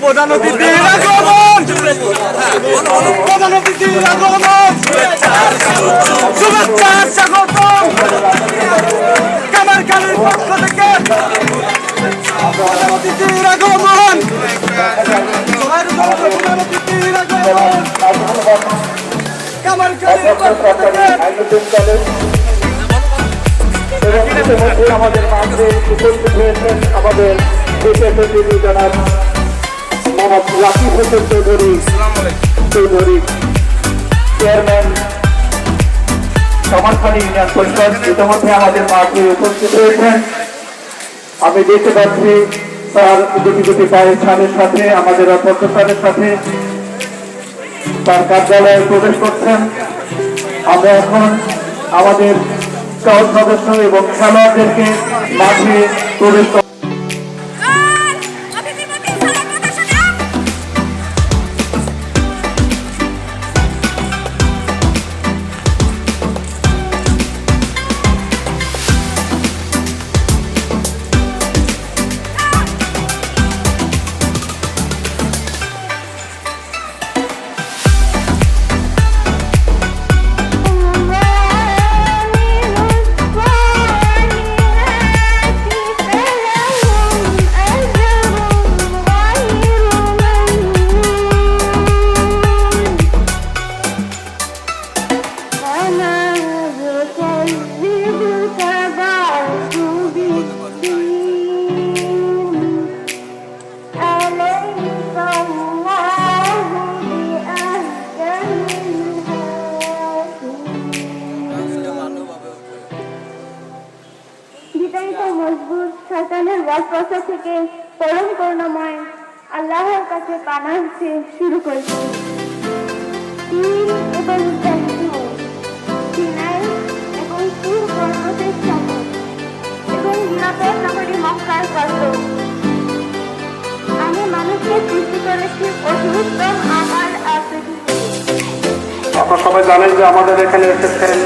প্রধান অতিথির আগমন, প্রধান অতিথির আগমন, শুভেচ্ছার স্বাগতম কামারখালীর পক্ষ থেকে। প্রধান অতিথির আগমন, প্রধান অতিথির আগমন কামারখালীর পক্ষ থেকে। আমাদের মাঝে উপস্থিত হয়েছেন আমাদের দেশের প্রতিনিধি জনাব মোহাম্মদ রাকিব হোসেন চৌধুরী চেয়ারম্যান কামারখালী ইউনিয়ন পরিষদ ইতিমধ্যে আমাদের মাঝে উপস্থিত হয়েছেন। আমি দেখতে পাচ্ছি তার দুটি দুটি পায়ের স্থানের সাথে আমাদের অধ্যক্ষ স্থানের সাথে তার কার্যালয়ে প্রবেশ করছেন। আমরা এখন আমাদের স্কাউট সদস্য এবং খেলোয়াড়দেরকে মাঠে প্রবেশ মজবুত শয়তানের ওয়াসওয়াসা থেকে পরম করুণাময় আল্লাহর কাছে পানাহ চেয়ে শুরু করছি। এবং সিনাই এবং তুর পর্বতের শপথ এবং নিরাপদ নগরী মক্কার কসম। আমি মানুষকে সৃষ্টি করেছি অতিউত্তম আমার আকৃতি। আপনারা সবাই জানেন যে আমাদের এখানে এসেছেন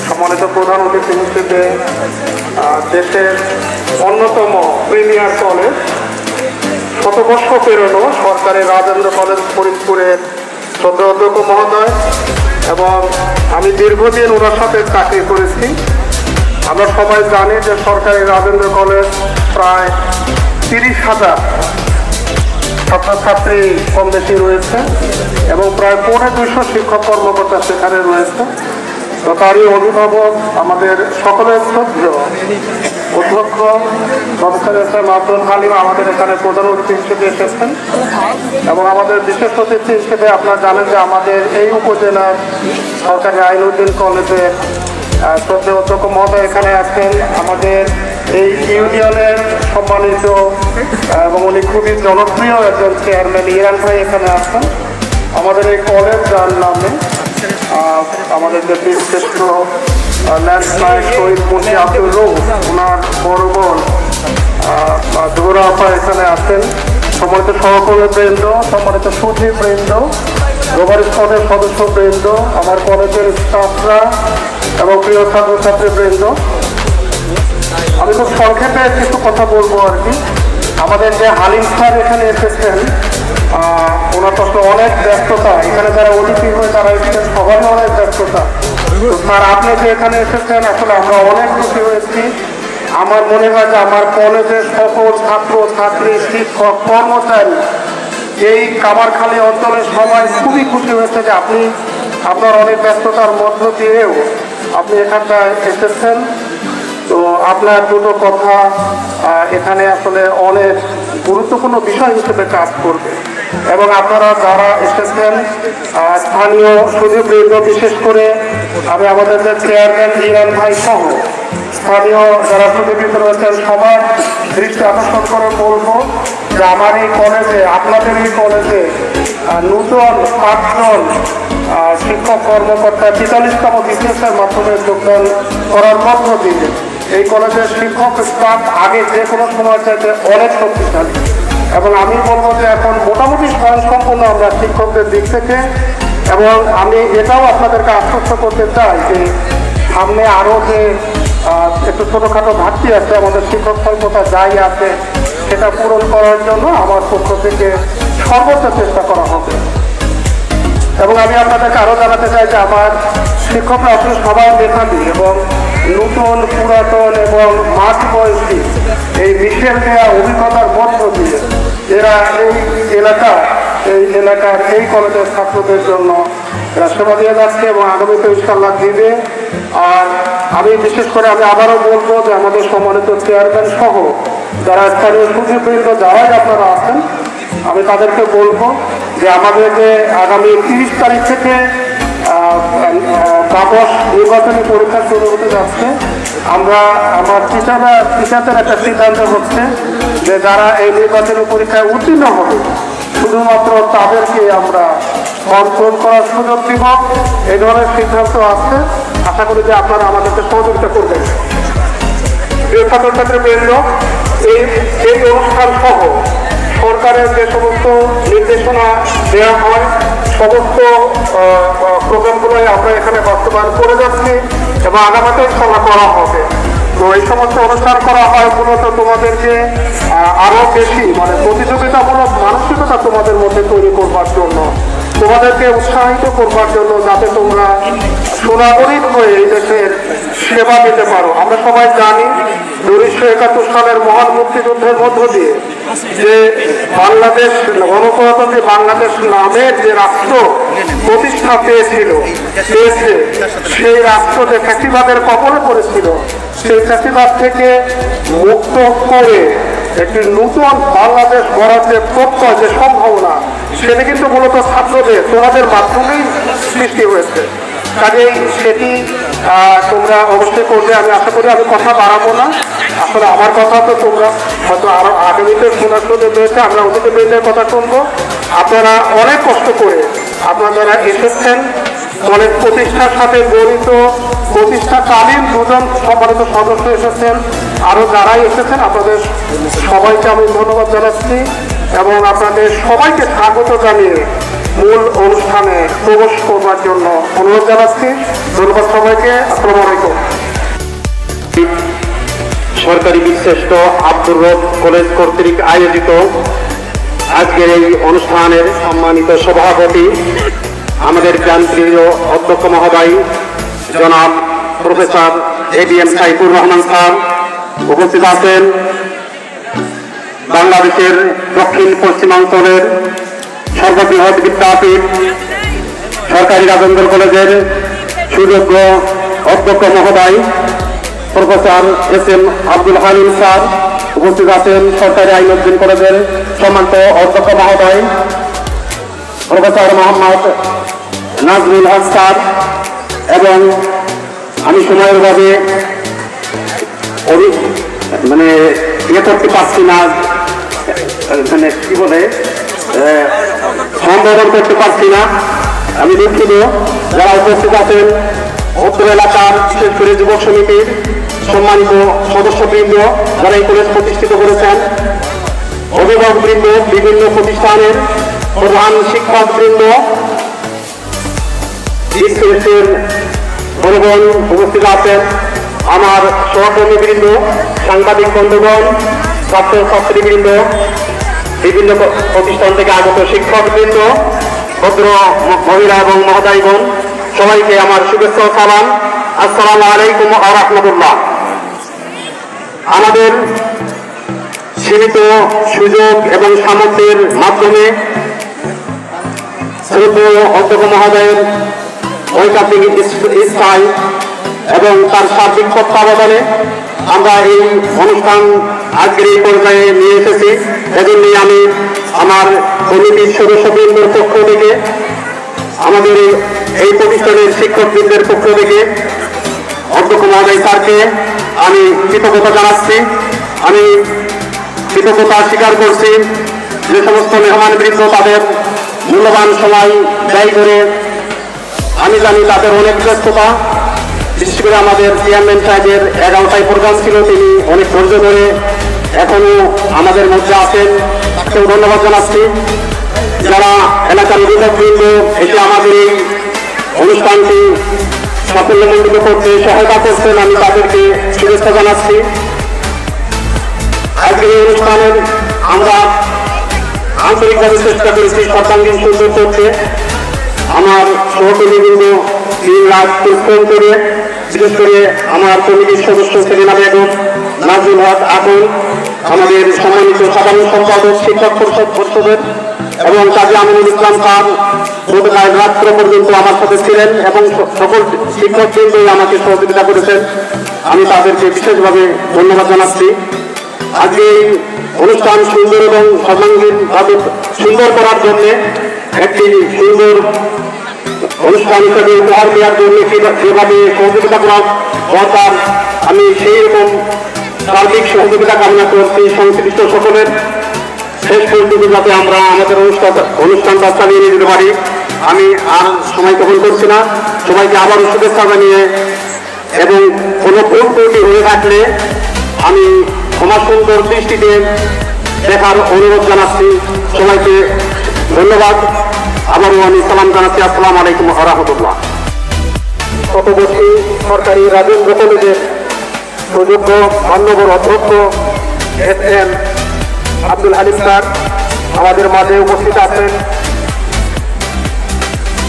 সম্মানিত প্রধান অতিথি হিসেবে দেশের অন্যতম প্রিমিয়ার কলেজ শতবর্ষ পেরোনো সরকারি রাজেন্দ্র কলেজ ফরিদপুরের শ্রদ্ধেয় অধ্যক্ষ মহোদয়, এবং আমি দীর্ঘদিন ওনার সাথে চাকরি করেছি। আমরা সবাই জানি যে সরকারি রাজেন্দ্র কলেজ প্রায় 30,000 ছাত্রছাত্রী কম বেশি রয়েছে এবং প্রায় 250 শিক্ষক কর্মকর্তা সেখানে রয়েছে। তো তারই অভিভাবক আমাদের সকলের শ্রদ্ধেয় অধ্যক্ষ প্রফেসর এস.এম. আব্দুল হালিম আমাদের এখানে প্রধান অতিথি হিসেবে এসেছেন, এবং আমাদের বিশেষ অতিথি হিসেবে আপনারা জানেন যে আমাদের এই উপজেলার সরকারি আইনউদ্দিন কলেজের শ্রদ্ধেয় অধ্যক্ষ মহোদয় এখানে আছেন। আমাদের এই ইউনিয়নের সম্মানিত এবং উনি খুবই জনপ্রিয় একজন চেয়ারম্যান ইরান ভাই এখানে আছেন। আমাদের এই কলেজ যার নামে আমাদের যে শ্রেষ্ঠ ল্যান্ডস্লাইড শহীদ মুন্সি আব্দুর রৌফ ওনার বড় বোন জোহরা আপা এখানে আছেন। সম্মানিত সহকর্মী বৃন্দ, সম্মানিত সুধী বৃন্দ, রোভার স্কোয়াডের সদস্য বৃন্দ, আমার কলেজের স্টাফরা এবং প্রিয় ছাত্রছাত্রী বৃন্দ, আমি খুব সংক্ষেপে কিছু কথা বলবো আর কি। আমাদের যে হালিম স্যার এখানে এসেছেন ওনার তো অনেক ব্যস্ততা, এখানে যারা অতিথি হয়ে তারা এসেছেন সবারই অনেক ব্যস্ততা। স্যার আপনি যে এখানে এসেছেন আসলে আমরা অনেক খুশি হয়েছি। আমার মনে হয় যে আমার কলেজের সকল ছাত্র ছাত্রী শিক্ষক কর্মচারী এই কামারখালী অঞ্চলের সবাই খুবই খুশি হয়েছে যে আপনি আপনার অনেক ব্যস্ততার মধ্য দিয়েও আপনি এখানটায় এসেছেন। তো আপনার দুটো কথা এখানে আসলে অনেক গুরুত্বপূর্ণ বিষয় হিসেবে কাজ করবে, এবং আপনারা যারা এসেছেন স্থানীয় সুধীবৃন্দ, বিশেষ করে আমি আমাদের যে চেয়ারম্যান ইরান ভাই সহ স্থানীয় যারা সুধীবৃন্দ রয়েছেন সবার দৃষ্টি আকর্ষণ করে বলবো যে আমার এই কলেজে, আপনাদের এই কলেজে নূতন 5 জন শিক্ষক কর্মকর্তা 43তম বিসিএসের মাধ্যমে যোগদান করার মধ্য দিয়ে এই কলেজের শিক্ষক স্টাফ আগে যে কোনো সময় চাইতে অনেক শক্তিশালী, এবং আমি বলবো যে এখন মোটামুটি স্বয়ংসম্পূর্ণ আমরা শিক্ষকদের দিক থেকে। এবং আমি এটাও আপনাদেরকে আশ্বস্ত করতে চাই যে সামনে আরও যে একটু ছোটোখাটো ঘাটতি আছে, আমাদের শিক্ষক স্বল্পতা যাই আছে সেটা পূরণ করার জন্য আমার পক্ষ থেকে সর্বোচ্চ চেষ্টা করা হবে। এবং আমি আপনাদেরকে আরও জানাতে চাই যে আমার শিক্ষকরা আসলে সবাই মেধাবী এবং নতুন, পুরাতন এবং মাঝ বয়সী এই মিশেল দেওয়া অভিজ্ঞতার মধ্য দিয়ে এরা এই এলাকার এই কলেজের ছাত্রদের জন্য এরা সেবা দিয়ে যাচ্ছে এবং আগামীতে ইনশাআল্লাহ দিবে। আর আমি বিশেষ করে আমি আবারও বলবো যে আমাদের সম্মানিত চেয়ারম্যান সহ যারা স্থানীয় সুযোগবৃন্দ যারাই আপনারা আছেন, আমি তাদেরকে বলবো যে আমাদের যে আগামী 30 তারিখ থেকে দ্বাদশ নির্বাচনী পরীক্ষা শুরু হতে যাচ্ছে, আমার টিচারদের একটা সিদ্ধান্ত হচ্ছে যে যারা এই নির্বাচনী পরীক্ষায় উত্তীর্ণ হবে শুধুমাত্র তাদেরকে আমরা কন্ট্রোল করার সুযোগ দিব। এই ধরনের সিদ্ধান্ত আছে, আশা করি যে আপনারা আমাদেরকে সহযোগিতা করবেন। প্রিয় ছাত্রছাত্রীবৃন্দ, এই অনুষ্ঠান সহ সরকারের যে সমস্ত নির্দেশনা দেওয়া হয় সমস্ত প্রোগ্রামগুলোই আমরা এখানে বাস্তবায়ন করে যাচ্ছি এবং আগামীতে ইনশাআল্লাহ করা হবে। তো এই সমস্ত অনুষ্ঠান করা হয় মূলত তোমাদেরকে আরো বেশি প্রতিযোগিতামূলক মানসিকতা তোমাদের মধ্যে তৈরি করবার জন্য, তোমাদেরকে উৎসাহিত করবার জন্য, যাতে তোমরা সুনাগরিক হয়ে এই দেশের সেবা দিতে পারো। আমরা সবাই জানি 1971 সালের মহান মুক্তিযুদ্ধের মধ্য দিয়ে যে বাংলাদেশ গণপ্রজাতন্ত্রী বাংলাদেশ নামের যে রাষ্ট্র প্রতিষ্ঠা পেয়েছে, সেই রাষ্ট্র যে ফ্যাসিবাদের কবলে পড়েছিল, সেই ফ্যাসিবাদ থেকে মুক্ত করে একটি নতুন বাংলাদেশ গড়ার যে প্রত্যয়, যে সম্ভাবনা, সেটা কিন্তু মূলত ছাত্রদের তোমাদের মাধ্যমেই সৃষ্টি হয়েছে। কাজেই সেটি তোমরা অবশ্যই করবে। আমি আশা করি আমি কথা বাড়াবো না। আসলে আমার কথা তো তোমরা হয়তো আরো আগামীতে শোনার সুযোগ রয়েছে, আমরা অতিথিবৃন্দের কথা শুনবো। আপনারা অনেক কষ্ট করে আপনারা এসেছেন, কলেজ প্রতিষ্ঠার সাথে জড়িত প্রতিষ্ঠাকালীন 2 জন সম্মানিত সদস্য এসেছেন, আরো যারাই এসেছেন আপনাদের সবাইকে আমি ধন্যবাদ জানাচ্ছি এবং আপনাদের সবাইকে স্বাগত জানিয়ে মূল অনুষ্ঠানে প্রবেশ করবার জন্য অনুরোধ জানাচ্ছি। ধন্যবাদ সবাইকে। আসসালামু আলাইকুম। সরকারি বীরশ্রেষ্ঠ আব্দুর রব কলেজ কর্তৃক আয়োজিত আজকের এই অনুষ্ঠানের সম্মানিত সভাপতি আমাদের প্রাণপ্রিয় অধ্যক্ষ মহোদয় জনাব professor ABM Saifur Rahman sir, উপস্থিত আছেন বাংলাদেশের দক্ষিণ পশ্চিমাঞ্চলের সর্ববৃহৎ বিদ্যাপীঠ সরকারি রাজেন্দ্র কলেজের সুযোগ্য অধ্যক্ষ মহোদয় professor SM Abdul Halim sir, উপস্থিত আছেন সরকারি আইনউদ্দিন কলেজের সম্মানিত অধ্যক্ষ মহোদয় প্রফেসর মোহাম্মদ নাজমুল হক স্যার, এবং আমি সময়ের অভাবে করতে পারছি না, কি বলে সম্বোধন করতে পারছি না, আমি দুঃখিত। যারা উপস্থিত আছেন উত্তর এলাকার বিশেষ করে যুবক সমিতির সম্মানিত সদস্যবৃন্দ, যারা এই কলেজ প্রতিষ্ঠিত করেছেন, অভিভাবকবৃন্দ, বিভিন্ন প্রতিষ্ঠানের প্রধান শিক্ষকবৃন্দ, বন্ধুগণ উপস্থিত আছেন, আমার সহকর্মীবৃন্দ, সাংবাদিক বন্ধুগণ, ছাত্রছাত্রীবৃন্দ, বিভিন্ন প্রতিষ্ঠান থেকে আগত শিক্ষকবৃন্দ, ভদ্র মহিলা এবং মহোদয়গণ, সবাইকে আমার শুভেচ্ছা ও সালাম। আসসালামু আলাইকুম ওয়া রাহমাতুল্লাহ। আমাদের সীমিত সুযোগ এবং সামর্থ্যের মাধ্যমে শ্রদ্ধেয় অধ্যক্ষ মহোদয়ের ঐকান্তিক ইচ্ছায় এবং তার সার্বিক তত্ত্বাবধানে আমরা এই অনুষ্ঠান আজকের এই পর্যায়ে নিয়ে এসেছি। এজন্যই আমি আমার কমিটির সদস্যবৃন্দের পক্ষ থেকে, আমাদের এই প্রতিষ্ঠানের শিক্ষকবৃন্দের পক্ষ থেকে অধ্যক্ষ মহোদয় স্যারকে আমি কৃতজ্ঞতা জানাচ্ছি। আমি কৃতজ্ঞতা স্বীকার করছি যে সমস্ত মেহমানবৃন্দ তাদের মূল্যবান সময় ব্যয় করে, আমি জানি তাদের অনেক ব্যস্ততা, বিশেষ করে আমাদের চেয়ারম্যান সাহেবের 11টায় প্রোগ্রাম ছিল, তিনি অনেক ধৈর্য ধরে এখনো আমাদের মধ্যে আছেন, তাকেও ধন্যবাদ জানাচ্ছি। যারা এলাকার অভিভাবকবৃন্দ এসে আমাদের এই অনুষ্ঠানটি সাফল্যমণ্ডিত করতে সহায়তা করছেন, আমি তাদেরকে শুভেচ্ছা জানাচ্ছি। আজকের এই অনুষ্ঠানের আমরা আন্তরিকভাবে চেষ্টা করেছি সর্বাঙ্গীন সুন্দর করতে। আমার সহকর্মীবৃন্দ দিন রাত পরিশ্রম করে, বিশেষ করে আমার কমিটির সদস্য সেলিনা বেগম, নাজরুল হক আকুল, আমাদের সম্মানিত সাধারণ সম্পাদক শিক্ষক পরিষদের এবং কাজী আমিনুল ইসলাম খান গতকাল রাত্র পর্যন্ত আমার সাথে ছিলেন এবং সকল শিক্ষকবৃন্দই আমাকে সহযোগিতা করেছেন। আমি তাদেরকে বিশেষভাবে ধন্যবাদ জানাচ্ছি। আজকে এই অনুষ্ঠান সুন্দর এবং সর্বাঙ্গীনভাবে সুন্দর করার জন্য একটি সুন্দর অনুষ্ঠান হিসেবে উপহার দেওয়ার জন্য যেভাবে সহযোগিতা করা দরকার, আমি সেই রকম সার্বিক সহযোগিতা কামনা করছি সংশ্লিষ্ট সকলের। শেষ পর্যন্ত যাতে আমরা আমাদের অনুষ্ঠানটা চালিয়ে নিতে পারি। আমি আর সময় গ্রহণ করছি না, সবাইকে আবারও শুভেচ্ছা জানিয়ে এবং কোনো ভুল ত্রুটি হয়ে থাকলে আমি ক্ষমা সুন্দর দৃষ্টিতে দেখার অনুরোধ জানাচ্ছি। সবাইকে ধন্যবাদ। আবারও আমি সালাম জানাচ্ছি। আসসালামু আলাইকুম ওয়া রাহমাতুল্লাহ। শতবর্ষী সরকারি রাজেন্দ্র কলেজের সুযোগ্য মান্যবর অধ্যক্ষ SM আব্দুল হালিম স্যার আমাদের মাঝে উপস্থিত আছেন।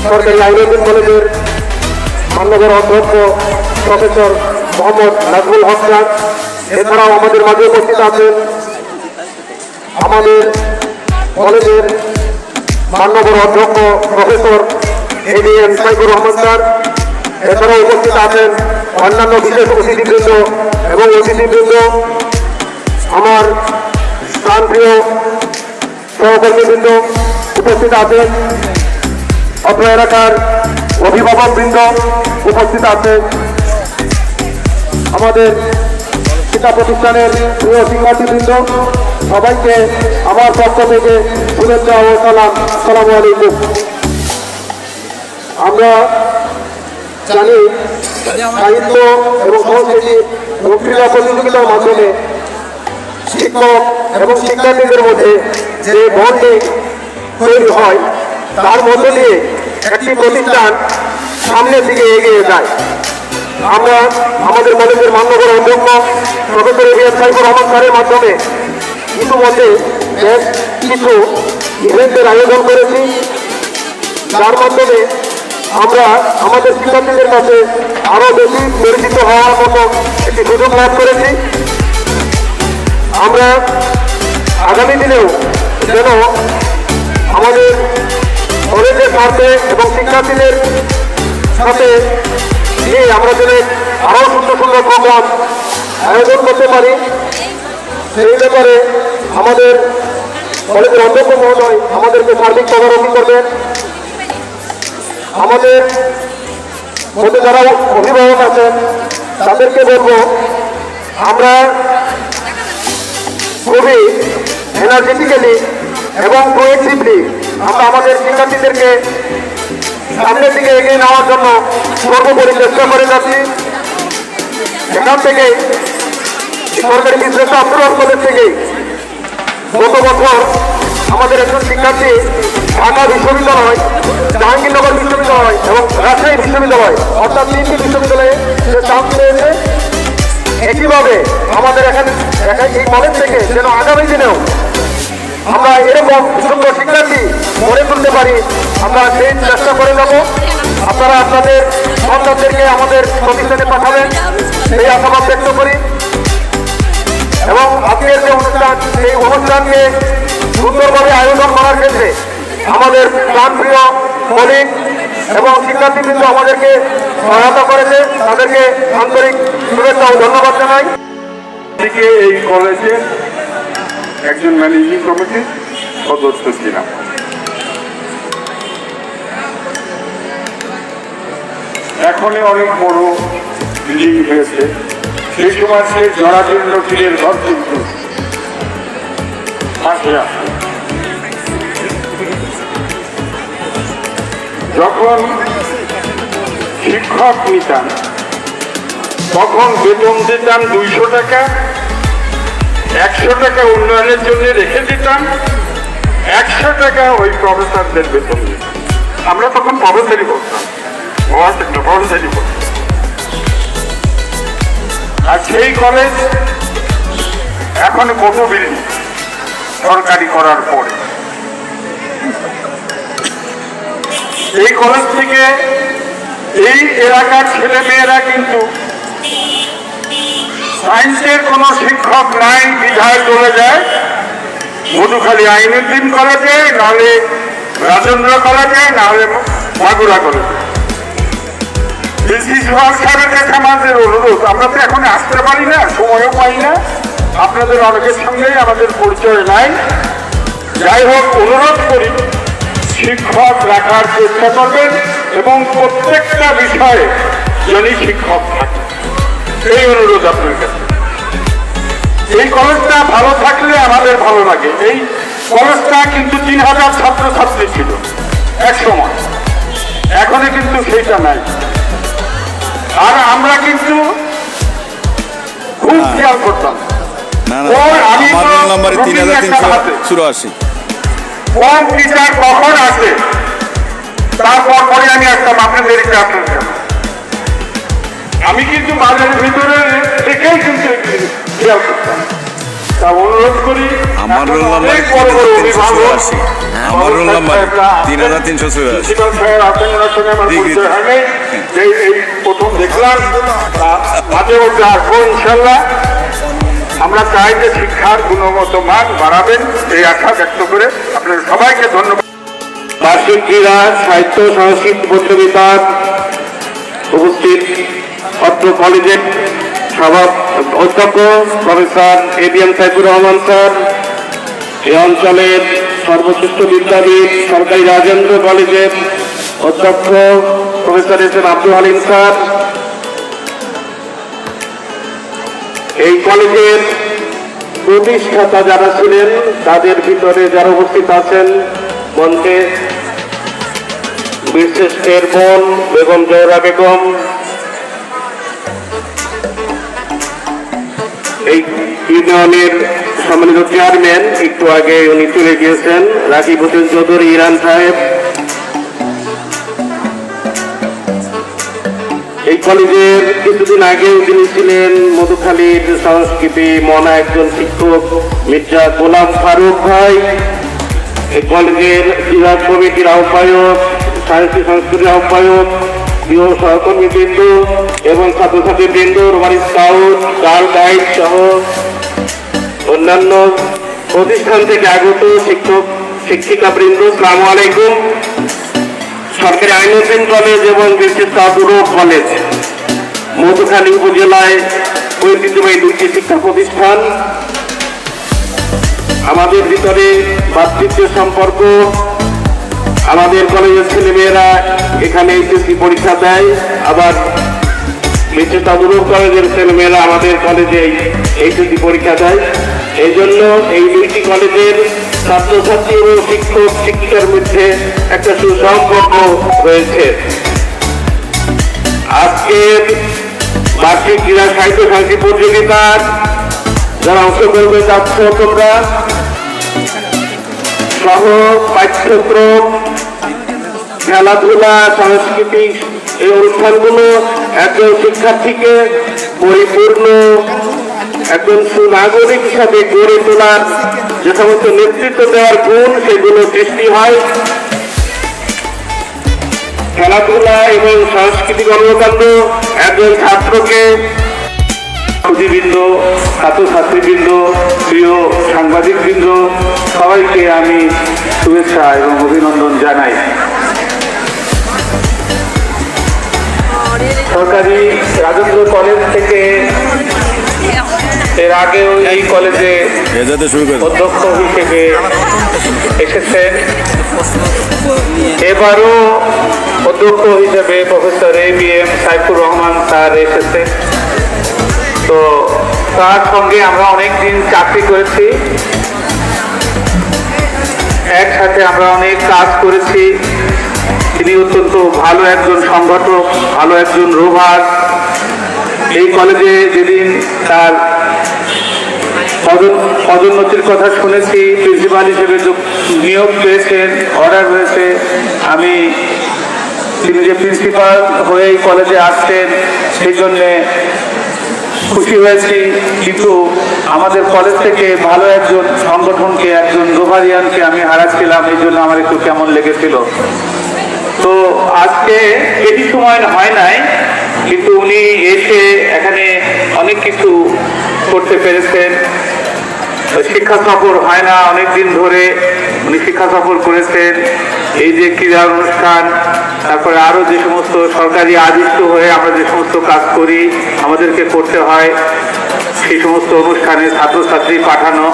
সরকারি আইনউদ্দিন কলেজের মান্যবর অধ্যক্ষ প্রফেসর মোহাম্মদ নাজমুল হক স্যার এছাড়াও আমাদের মাঝে উপস্থিত আছেন আমাদের কলেজের মান্যবর অধ্যক্ষ professor ADM Saifur Rahman sir. এছাড়াও উপস্থিত আছেন অন্যান্য বিশেষ অতিথিবৃন্দ এবং অতিথিবৃন্দ, আমার প্রাণপ্রিয় সহকর্মীবৃন্দ উপস্থিত আছেন, অত্র এলাকার অভিভাবকবৃন্দ উপস্থিত আছেন, আমাদের শিক্ষা প্রতিষ্ঠানের প্রিয় শিক্ষার্থীবৃন্দ, সবাইকে আমার পক্ষ থেকে শুভেচ্ছা ও সালাম। আসসালামু আলাইকুম। আমরা জানি সাহিত্য এবং সংস্কৃতি এবং ক্রীড়া প্রতিযোগিতার মাধ্যমে শিক্ষক এবং শিক্ষার্থীদের মধ্যে যে বন্ডিং তৈরি হয়, তার মধ্য দিয়ে একটি প্রতিষ্ঠান সামনের দিকে এগিয়ে যায়। আমরা আমাদের কলেজের মান্যবর অধ্যক্ষ প্রফেসর ADM সাইফুর রহমান স্যারের মাধ্যমে ইতিমধ্যে বেশ কিছু ইভেন্টের আয়োজন করেছি, যার মাধ্যমে আমরা আমাদের শিক্ষার্থীদের কাছে আরো বেশি পরিচিত হওয়ার মতো একটি সুযোগ লাভ করেছি। আমরা আগামী দিনেও যেন আমাদের কলেজের সাথে এবং শিক্ষার্থীদের সাথে নিয়ে আমরা যেন আরো সুন্দর সুন্দর প্রোগ্রাম আয়োজন করতে পারি, সেই ব্যাপারে আমাদের কলেজের অধ্যক্ষ মহোদয় আমাদেরকে সার্বিক তদারকি করবেন। আমাদের মধ্যে যারা অভিভাবক আছেন তাদেরকে বলবো, আমরা খুবই এনার্জেটিক্যালি এবং প্রোয়েক্টিভলি আমরা আমাদের শিক্ষার্থীদেরকে সামনের দিকে এগিয়ে নেওয়ার জন্য সর্বোপরি চেষ্টা করে যাচ্ছি। এখান থেকে সরকারি বিদ্যালয় আব্দুল হক কলেজ থেকে গত বছর আমাদের একজন শিক্ষার্থী ঢাকা বিশ্ববিদ্যালয়, জাহাঙ্গীরনগর বিশ্ববিদ্যালয় এবং রাজশাহী বিশ্ববিদ্যালয় অর্থাৎ 3টি বিশ্ববিদ্যালয়ে সে চান্স পেয়েছে। একইভাবে আমাদের এখানে এই কলেজ থেকে যেন আগামী দিনেও আমরা এরকম সুন্দর শিক্ষার্থী গড়ে তুলতে পারি, আমরা সেই চেষ্টা করে যাব। আপনারা আপনাদের সন্তানদেরকে আমাদের প্রতিষ্ঠানে পাঠাবেন সেই আশাবাদ ব্যক্ত করি। এবং আজকের যে অনুষ্ঠান, সেই অনুষ্ঠানকে সুন্দরভাবে আয়োজন করার ক্ষেত্রে আমাদের প্রাণপ্রিয় কলিগ এবং শিক্ষার্থীবৃন্দ আমাদেরকে সহায়তা করেছে, তাদেরকে আন্তরিক শুভেচ্ছা ও ধন্যবাদ জানাই। এই কলেজের একজন ম্যানেজিং কমিটির সদস্য ছিলাম। এখনই অনেক বড় বিল্ডিং হয়েছে, সেই সময় সে জরাজীর্ণ টিনের ঘর কিন্তু যখন শিক্ষক নিতাম তখন বেতন দিতাম 200 টাকা, 100 টাকা উন্নয়নের জন্য রেখে দিতাম, 100 টাকা ওই প্রফেসরদের বেতন দিতাম। আমরা তখন প্রফেসরই বলতাম, প্রফেসরই বলতাম। আর সেই কলেজ এখন কত বিল্ডিং সরকারি করার পরে এই কলেজ থেকে এই এলাকার ছেলে মেয়েরা কিন্তু সায়েন্সের কোনো শিক্ষক নাই বিধায় চলে যায় মধুখালী আইনুদ্দিন কলেজে, নাহলে রাজেন্দ্র কলেজে, নাহলে মাগুরা কলেজে। প্রিন্সিপাল সাহেবের কাছে আমাদের অনুরোধ, আমরা তো এখন আসতে পারি না, সময়ও পাই না, আপনাদের অনেকের সঙ্গেই আমাদের পরিচয় নাই। যাই হোক, অনুরোধ করি শিক্ষক রাখার চেষ্টা করবেন এবং প্রত্যেকটা বিষয়ে যেন শিক্ষক থাকে, এই অনুরোধ আপনার কাছে। এই কলেজটা ভালো থাকলে আমাদের ভালো লাগে। এই কলেজটা কিন্তু 3000 ছাত্রছাত্রী ছিল এক সময়, এখনো কিন্তু সেইটা নাই। আর আমরা কিন্তু খুব খেয়াল করতাম। আমি আমার নাম্বার 3384। কোন টিচার কখন আসে তারপর পরে আমি আসতাম আপনাদের আমি কিন্তু বাজারের ভিতরে থেকেই কিন্তু খেয়াল করতাম। তা অনুরোধ করি, আমার রোল নাম্বার 3384। আমার রোল নাম্বার 3384। এই প্রথম দেখলাম, মাঝে মধ্যে আসবো ইনশাল্লাহ। আমরা চাই যে শিক্ষার গুণগত মান বাড়াবেন, এই আশা ব্যক্ত করে আপনাদের সবাইকে ধন্যবাদ। বার্ষিক ক্রীড়া সাহিত্য সংস্কৃতি প্রতিযোগিতার উপস্থিত অত্র কলেজের অধ্যক্ষ professor ABM Saifur Rahman sir, এই অঞ্চলের সর্বশ্রেষ্ঠ বিদ্যাবিদ সরকারি রাজেন্দ্র কলেজের অধ্যক্ষ professor SM Abdul Halim sir, এই কলেজের প্রতিষ্ঠাতা যারা ছিলেন তাদের ভিতরে যারা উপস্থিত আছেন মঞ্চে, বীরশ্রেষ্ঠের বোন বেগম জোহরা বেগম, এই ইউনিয়নের সম্মানিত চেয়ারম্যান, একটু আগে উনি চলে গিয়েছেন, রাকিব হোসেন চৌধুরী ইরান সাহেব, এই কলেজের কিছুদিন আগেও তিনি ছিলেন মধুখালীর সংস্কৃতি মনা একজন শিক্ষক মির্জা গোলাম ফারুক ভাই, এই কলেজের ক্রীড়া কমিটির আহ্বায়ক, সাহিত্য সংস্কৃতির আহ্বায়ক, প্রিয় সহকর্মীবৃন্দ এবং ছাত্রছাত্রীবৃন্দ, রোমারি স্কাউট, গার্ল গাইড সহ অন্যান্য প্রতিষ্ঠান থেকে আগত শিক্ষক শিক্ষিকাবৃন্দ, আসসালামু আলাইকুম। সরকারি আইনুদ্দিন কলেজ এবং কলেজ মধুখালী উপজেলায় ঐতিহ্যবাহী দুটি শিক্ষা প্রতিষ্ঠান। আমাদের ভিতরে ভাতৃত্বের সম্পর্ক, আমাদের কলেজের ছেলেমেয়েরা এখানে HSC পরীক্ষা দেয়, আবার কলেজের ছেলেমেয়েরা আমাদের কলেজে HSC পরীক্ষা দেয়। এই জন্য এই দুইটি কলেজের ছাত্রছাত্রী এবং শিক্ষক শিক্ষিকার মধ্যে একটা সুসম্পর্ক রয়েছে। আজকের বার্ষিক ক্রীড়া সাহিত্য সংস্কৃতি প্রতিযোগিতার যারা অংশগ্রহণ যাচ্ছ তোমরা সহ পাঠ্যক্রম, খেলাধুলা, সাংস্কৃতিক এই অনুষ্ঠানগুলো একজন শিক্ষার্থীকে পরিপূর্ণ একজন সুনাগরিক হিসাবে গড়ে তোলার যে সমস্ত নেতৃত্ব দেওয়ার গুণ সেগুলো সৃষ্টি হয়। খেলাধুলা এবং সাংস্কৃতিক কর্মকাণ্ড একজন ছাত্রকে, সুধীবৃন্দ, ছাত্রছাত্রীবৃন্দ, প্রিয় সাংবাদিকবৃন্দ, সবাইকে আমি শুভেচ্ছা এবং অভিনন্দন জানাই। সরকারি রাজেন্দ্র কলেজ থেকে এর আগেও এই কলেজে অধ্যক্ষ হিসেবে এসেছেন, এবারও অধ্যক্ষ হিসেবে professor ABM Saifur Rahman sir এসেছেন। তো তার সঙ্গে আমরা অনেকদিন চাকরি করেছি, একসাথে আমরা অনেক কাজ করেছি। তিনি অত্যন্ত ভালো একজন সংগঠক, ভালো একজন রোভার। এই কলেজে যেদিন তার পদোন্নতির কথা শুনেছি, প্রিন্সিপাল হিসেবে নিয়োগ পেয়েছেন, অর্ডার হয়েছে, আমি তিনি যে প্রিন্সিপাল হয়ে এই কলেজে আসছেন সেই জন্যে খুশি হয়েছি, কিন্তু আমাদের কলেজ থেকে ভালো একজন সংগঠনকে, একজন রোভারিয়ানকে আমি হারাচ্ছিলাম, এই জন্য আমার একটু কেমন লেগেছিল। তো আজকে বেশি সময় হয় নাই, কিন্তু উনি এসে এখানে অনেক কিছু করতে পেরেছেন। শিক্ষা সফর হয় না অনেকদিন ধরে, উনি শিক্ষা সফর করেছেন। এই যে ক্রীড়া অনুষ্ঠান, তারপরে আরো যে সমস্ত সরকারি আদিষ্ট হয়ে আমরা যে সমস্ত কাজ করি, আমাদেরকে করতে হয়, সেই সমস্ত অনুষ্ঠানে ছাত্রছাত্রী পাঠানো,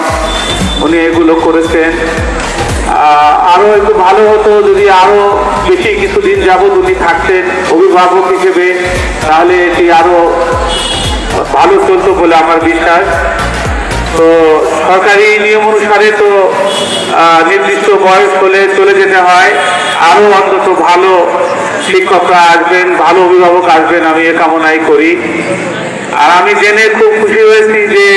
উনি এগুলো করেছেন। আরো একটু ভালো হতো যদি আরো বেশি কিছুদিন যাবৎ উনি থাকতেন অভিভাবক হিসেবে, তাহলে এটি আরো ভালো চলতো বলে আমার বিশ্বাস। তো সরকারি নিয়ম অনুসারে তো নির্দিষ্ট বয়স হলে চলে যেতে হয়, আরো অন্তত ভালো শিক্ষকরা আসবেন, ভালো অভিভাবক আসবেন, আমি এ কামনাই করি। আর আমি জেনে খুব খুশি হয়েছি যে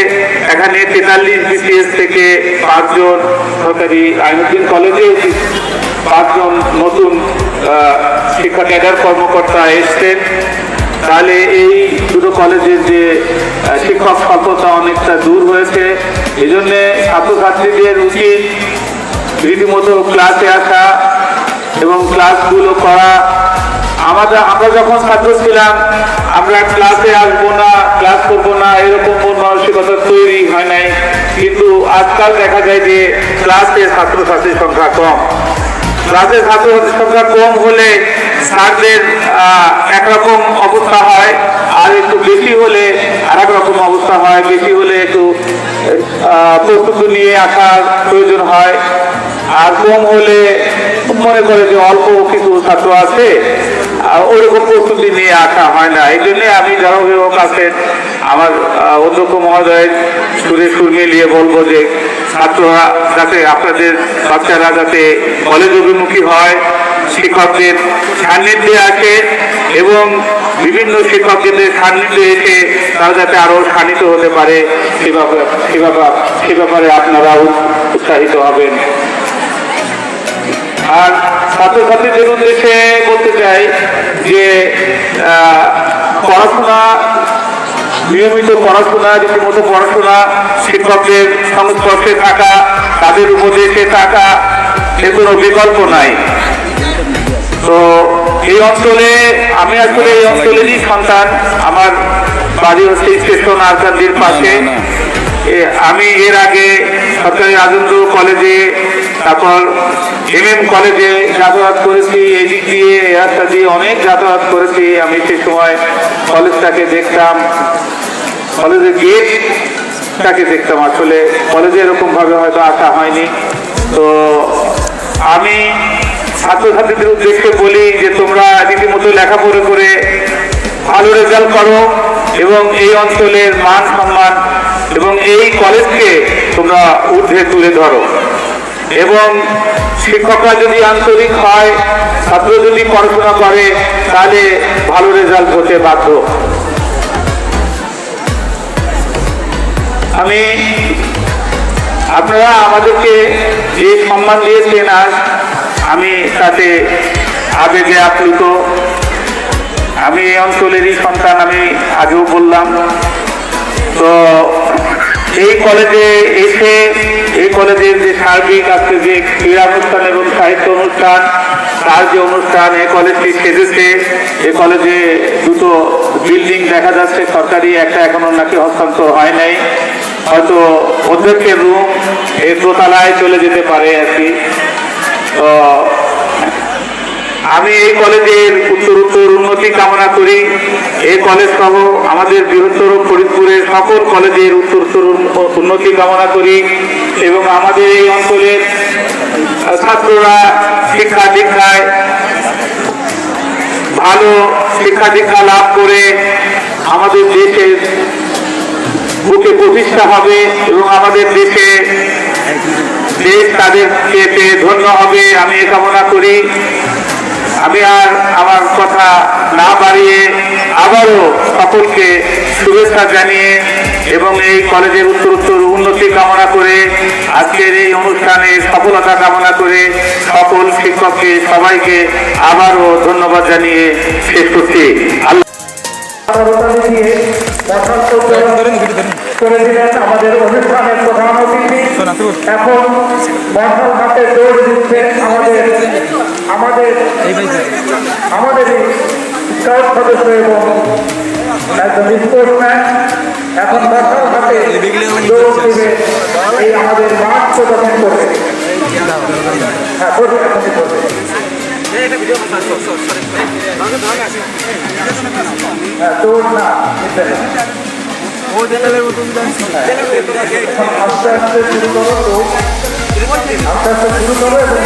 এখানে 43 বিসিএস থেকে 5 জন, সরকারি আইনুদ্দিন কলেজে 5 জন নতুন শিক্ষা ক্যাডার কর্মকর্তা এসছেন। তাহলে এই দুটো কলেজের যে শিক্ষক স্বল্পতা অনেকটা দূর হয়েছে। এই জন্য ছাত্রছাত্রীদের উচিত রীতিমতো ক্লাসে আসা এবং ক্লাসগুলো করা। আমরা যখন ছাত্র ছিলাম, আমরা ক্লাসে আসবো না, ক্লাস করবো না, এরকম মন মানসিকতা তৈরি হয় নাই। কিন্তু আজকাল দেখা যায় যে ক্লাসে ছাত্রছাত্রীর সংখ্যা কম। ক্লাসে ছাত্রছাত্রীর সংখ্যা কম হলে স্যারদের একরকম অবস্থা হয়, আর একটু বেশি হলে আর এক রকম অবস্থা হয়। বেশি হলে একটু প্রস্তুতি নিয়ে আসার প্রয়োজন হয়, আর কম হলে মনে করে যে অল্প কিছু ছাত্র আছে, ওইরকম প্রস্তুতি নিয়ে আসা হয় না। এই জন্য আমি যারা অভিভাবক আছেন, আমার অধ্যক্ষ মহোদয়ের সুরে সুর মিলিয়ে বলবো যে ছাত্ররা যাতে, আপনাদের বাচ্চারা যাতে কলেজ অভিমুখী হয়, শিক্ষকদের সান্নিধ্যে আসে এবং বিভিন্ন শিক্ষকদের সান্নিধ্যে এসে তারা যাতে আরো শানিত হতে পারে, সে ব্যাপারে আপনারা উৎসাহিত হবেন। আর ছাত্রছাত্রীদের উদ্দেশ্যে বলতে চাই যে পড়াশোনা, নিয়মিত পড়াশোনা, রীতিমতো পড়াশোনা, শিক্ষকদের সংস্পর্শে থাকা, তাদের উপদেশে থাকা, এর কোনো বিকল্প নাই। তো এই অঞ্চলে, আমি আসলে এই অঞ্চলেরই সন্তান, আমার বাড়ি হচ্ছে স্টেশন আরকান্দির পাশে। আমি এর আগে সরকারি রাজেন্দ্র কলেজে, তারপর MM কলেজে যাতায়াত করেছি, এদিক দিয়ে রাস্তা দিয়ে অনেক যাতায়াত করেছি। আমি সে সময় কলেজটাকে দেখতাম, কলেজের গেটটাকে দেখতাম। আসলে কলেজে এরকম ভাবে হয়তো আসা হয়নি। তো আমি ছাত্রছাত্রীদের উদ্দেশ্যে বলি যে তোমরা রীতিমতো লেখাপড়া করে ভালো রেজাল্ট করো এবং এই অঞ্চলের মান সম্মান এবং এই কলেজকে তোমরা ঊর্ধ্বে তুলে ধরো। এবং শিক্ষকরা যদি আন্তরিক হয়, ছাত্র যদি পড়াশোনা করে, তাহলে ভালো রেজাল্ট হতে বাধ্য। আপনারা আমাদেরকে যে সম্মান দিয়েছেন আজ, আমি তাতে আবেগে আপ্লুত। আমি এই অঞ্চলেরই সন্তান, আমি আগেও বললাম। তো এই কলেজে এসে, এই কলেজের যে সার্বিক আজকে যে ক্রীড়া অনুষ্ঠান এবং সাহিত্য অনুষ্ঠান, তার যে অনুষ্ঠান, এই কলেজটি সেজেছে। এই কলেজে দুটো বিল্ডিং দেখা যাচ্ছে সরকারি, একটা এখনো নাকি হস্তান্তর হয় নাই, হয়তো অধ্যক্ষের রুম এই দোতলায় চলে যেতে পারে আর কি। তো আমি এই কলেজের উত্তরোত্তর উন্নতি কামনা করি। এই কলেজ সহ আমাদের বৃহত্তর ফরিদপুরের সকল কলেজের উত্তরোত্তর উন্নতি কামনা করি এবং আমাদের এই অঞ্চলের ছাত্ররা শিক্ষা দীক্ষায় ভালো শিক্ষা দীক্ষা লাভ করে আমাদের দেশের বুকে প্রতিষ্ঠা হবে এবং আমাদের দেশ তাদেরকে পেয়ে ধন্য হবে, আমি এ কামনা করি। আমি আর আমার কথা না বাড়িয়ে আবারও সকলকে শুভেচ্ছা জানিয়ে এবং এই কলেজের উত্তরোত্তর উন্নতি কামনা করে, আজকের এই অনুষ্ঠানে সফলতা কামনা করে সকল শিক্ষককে, সবাইকে আবারও ধন্যবাদ জানিয়ে শেষ করছি। আল্লাহ মশাল প্রজ্বলন করে দিলেন আমাদের অনুষ্ঠানের প্রধান অতিথি। এখন মশাল হাতে দৌড় দিচ্ছে আমাদের স্কাউট সদস্য এবং একজন স্পোর্টসম্যান। এখন মশাল হাতে দৌড় দিবে এই আমাদের মাঠ প্রদর্শন করবে। হ্যাঁ করবে, এখনই করবে। হ্যাঁ দৌড় না, আস্তে আস্তে শুরু করো, আস্তে আস্তে শুরু করো এবং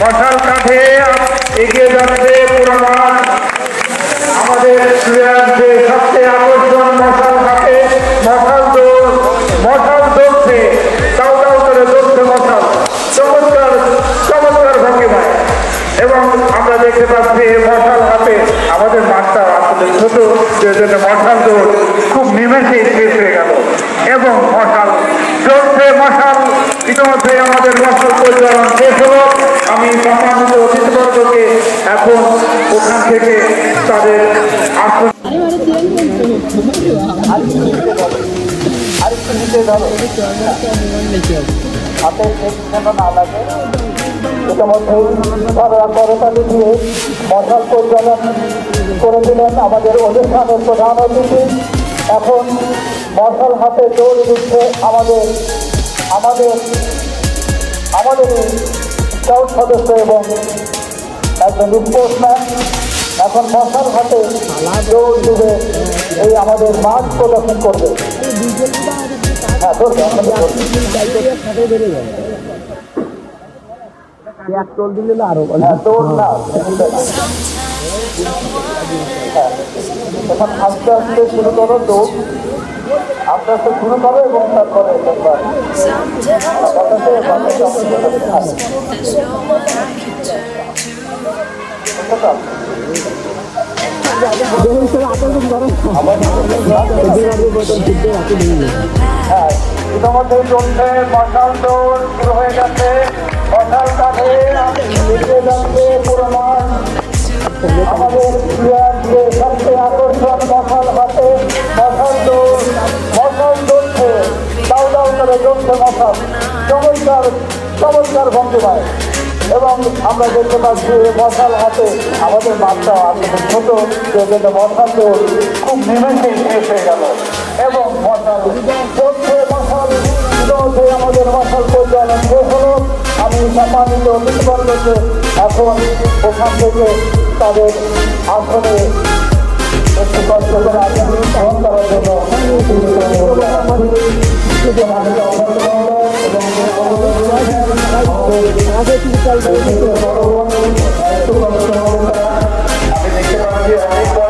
মশাল কাঁধে এগিয়ে যাচ্ছে পুরো মাঠ। আমাদের প্লেয়ারদের সবচেয়ে আকর্ষণ মশাল হাতে, মশাল দৌড়ছে, দাউ দাউ করে দৌড়ছে মশাল, চমৎকার ভঙ্গিমায়। এবং আমরা দেখতে পাচ্ছি মশাল হাতে আমাদের মাঠটা আসলে ছোট, যে জন্য মশাল দৌড় খুব নিমেষেই শেষ হয়ে গেল। এবং মশাল চলছে, মশাল ইতিমধ্যে আমাদের মশাল পরিচালন শেষ হলো। আমি সম্মানিত অতিথিবর্গকে এখন ওখান থেকে তাদের আসন আরেকটু নিচে ধরো, হাতে যেন না লাগে। ইতিমধ্যেই তারা করতালি দিয়ে মশাল পরিচালন করে দিলেন আমাদের অনুষ্ঠানের প্রধান অতিথি। এখন মশাল হাতে দৌড় দিচ্ছে আমাদের স্কাউট সদস্য এবং একজন স্পোর্টসম্যান। এখন মশাল হাতে দৌড় দিবে এই আমাদের মাঠ প্রদর্শন করবে। হ্যাঁ ধরবে, দৌড় না, এখন আস্তে আস্তে শুরু করো, দৌড় আস্তে আস্তে শুরু করো এবং তারপরে হ্যাঁ ইতিমধ্যেই চলছে মশাল দৌড় শুরু হয়ে গেছে। মশাল কাঁধে এগিয়ে যাচ্ছে পুরো মাঠ। আমাদের প্লেয়ারদের সবচেয়ে আকর্ষণ মশাল হাতে, মশাল দৌড়ছে, দাউ দাউ করে দৌড়ছে মশাল, চমৎকার ভঙ্গিমায়। এবং আমরা দেখতে পাচ্ছি মশাল হাতে আমাদের মাঠটা আসলে ছোট, যে জন্য মশাল দৌড় খুব নিমেষেই শেষ হয়ে গেল। এবং মশাল চলছে, মশাল ইতিমধ্যে আমাদের মশাল পরিচালন শেষ হলো। আমি সম্মানিত অতিথিবর্গকে এখন ওখান থেকে তাদের আসনে একটু কষ্ট করে আসন গ্রহণ করার জন্য আমি দেখতে পাচ্ছি অনেক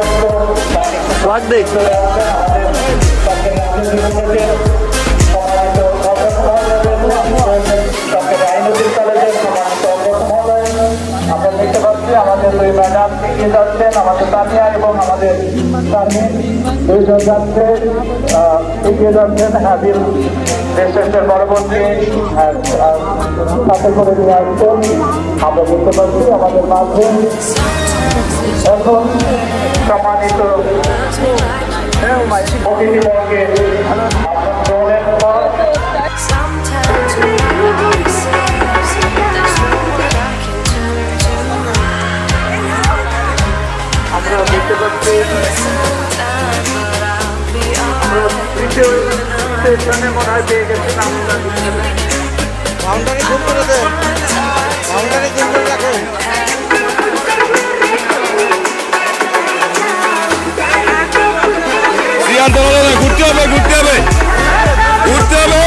আমরা দেখতে পাচ্ছি আমাদের দুই ম্যাডাম এগিয়ে যাচ্ছেন, আমাদের তানিয়া এবং আমাদের দুইজন যাচ্ছে এগিয়ে যাচ্ছেন। হাবিল দেশের পরবর্তী সাথে করে নিয়ে আসছেন। আমরা দেখতে পাচ্ছি আমাদের মাঝে এখন সম্মানিত অতিথিবর্গে দৌড়ের পর আমরা দেখতে পাচ্ছি আমরা তৃতীয় স্টেশনে মনে হয় পেয়ে গেছি। বাউন্ডারি জুম করে দেন, বাউন্ডারি জুম করে রাখেন। ঘুরতে হবে ঘুরতে হবে ঘুরতে হবে।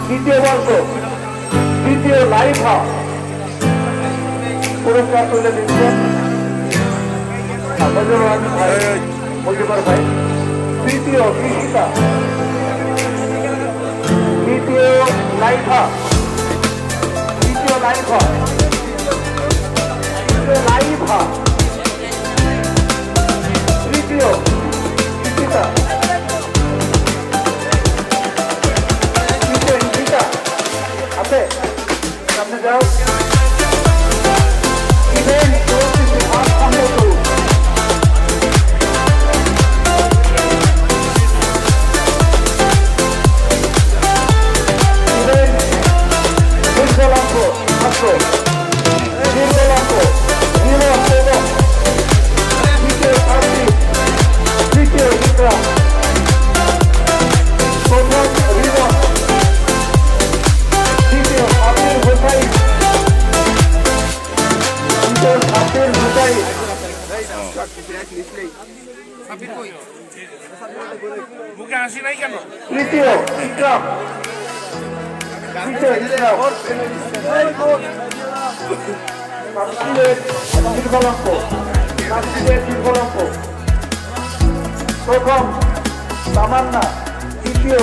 দ্বিতীয় বর্ষ দ্বিতীয় লাইভা পুরস্কার তুলে দিচ্ছেন মজিবর ভাই। তৃতীয় কৃষিকা দ্বিতীয় লাইভা দ্বিতীয় লাইভা লাইভা তৃতীয় কৃষিকা তৃতীয় কৃষিকা আছে সামনে যাও। ইভেন্ট চলছে সামনে করুন। মুখে হাসি নাই কেন? তৃতীয় ইকরাম তৃতীয় ইকরাম প্রথম তামান্না দ্বিতীয়